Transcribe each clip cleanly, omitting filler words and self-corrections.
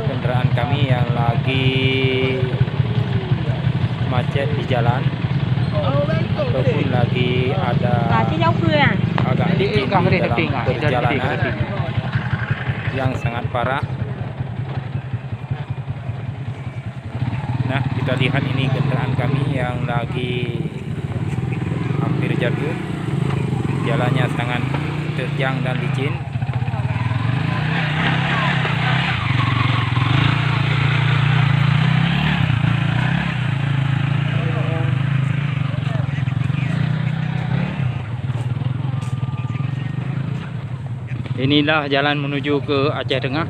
inilah kendaraan kami yang lagi macet di jalan ataupun lagi ada agak licin di dalam perjalanan yang sangat parah. Nah, kita lihat ini kendaraan kami yang lagi hampir jatuh. Jalannya sangat terjang dan licin. Inilah jalan menuju ke Aceh Tengah.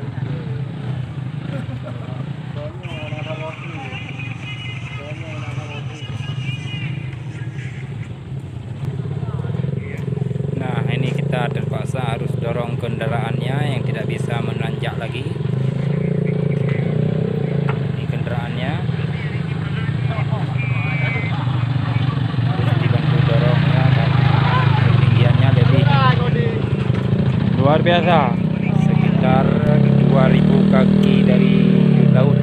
Nah, ini kita terpaksa harus dorong kendaraannya yang tidak bisa menanjak lagi. Ini kendaraannya harus dibantu dorong ya, karena ketinggiannya lebih luar biasa, sekitar 2000 kaki dari laut.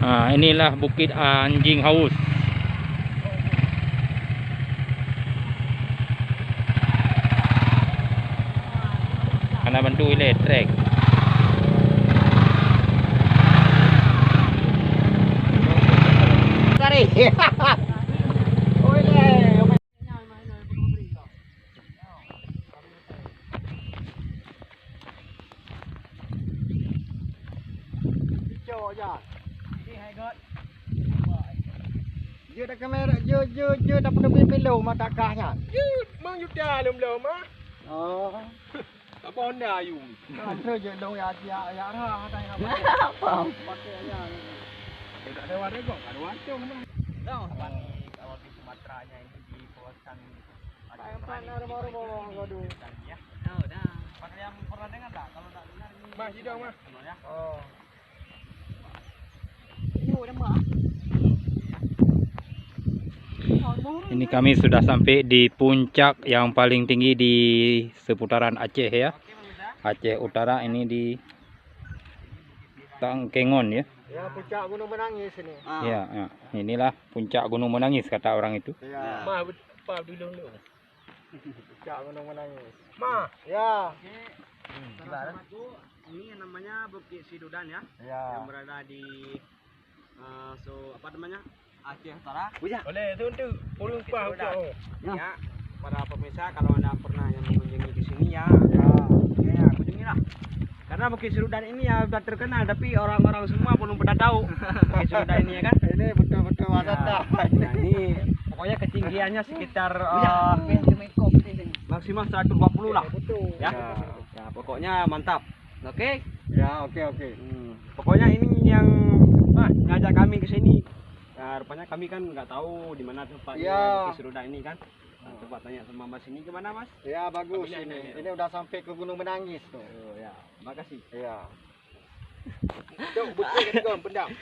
Nah, inilah Bukit Anjing Haus. Karena bantu elektrik. Tarik. Dia dah kamera, dia dah pernah pilih mata kahnya. Mang Yuda lum-lum ah. Oh. Apa Honda you? Ada je dong ya rah ada yang apa. Pakai aja. Tak ada warna kok, ada warna memang. Dah, Kalau di Sumateranya itu di kawasan pan baru-baru ngadu. ya. Oh, dah. Pakai yang pernah dengar tak? Kalau tak dengar ini. Mas hidung mas. Ya. Oh. Ini kami sudah sampai di puncak yang paling tinggi di seputaran Aceh ya. Aceh Utara, ini di Tangkengon ya. Ya, puncak Gunung Menangis ini. Ya, ya. Inilah puncak Gunung Menangis kata orang itu. Ya. Ma, apa dulu. Puncak Gunung Menangis. Ma. Ya. Ini namanya Bukit Sidudan ya. Ya. Yang berada di apa namanya? Aceh Utara. Boleh tu pulung Bukit Sidudan. oh. Ya. Para pemirsa, kalau Anda pernah yang mengunjungi di sini ya, ya kunjungilah. Karena Bukit Sidudan ini ya sudah terkenal, tapi orang-orang semua belum pernah tahu Bukit Sidudan ini ya kan. Ini betul-betul wisata. Nah, ini pokoknya ketinggiannya sekitar maksimal 120 lah. Betul. Ya. Ya, pokoknya mantap. Oke. Ya, oke. Pokoknya ini yang ngajak kami ke sini. Nah, rupanya kami kan nggak tahu di mana tempatnya Ya. Bukit Sidudan ini kan. Nah, coba tanya sama Mas ini gimana Mas? Ya, bagus Ini, ini. ini. Ini udah sampai ke Gunung Menangis tuh. Oh ya, makasih. Ya. Jom, betul ke tiga pendam.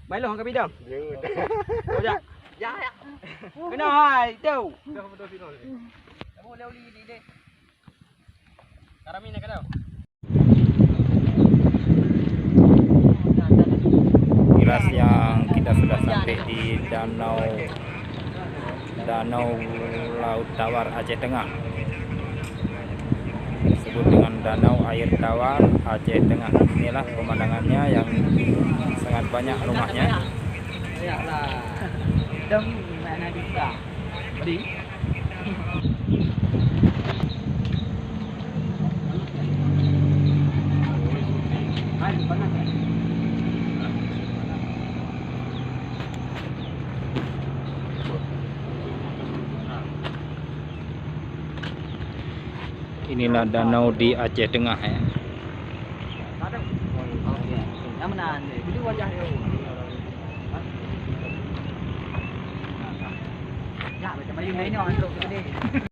Baiklah kami dah. Oh ya. Ya. Kena hai, tu. Dah betul final. Kamu leo li di. Karami nak kau. Kilas yang kita sudah sampai di Danau Laut Tawar Aceh Tengah. Disebut dengan Danau Air Tawar Aceh Tengah. Inilah pemandangannya yang sangat banyak rumahnya. Ya lah. Dem mana bisa. Di. Hai, panas. Inilah danau di Aceh Tengah ya. Okey. Yang mana? Jadi wajah dia. Ya, macam mana ini orang teruk tadi.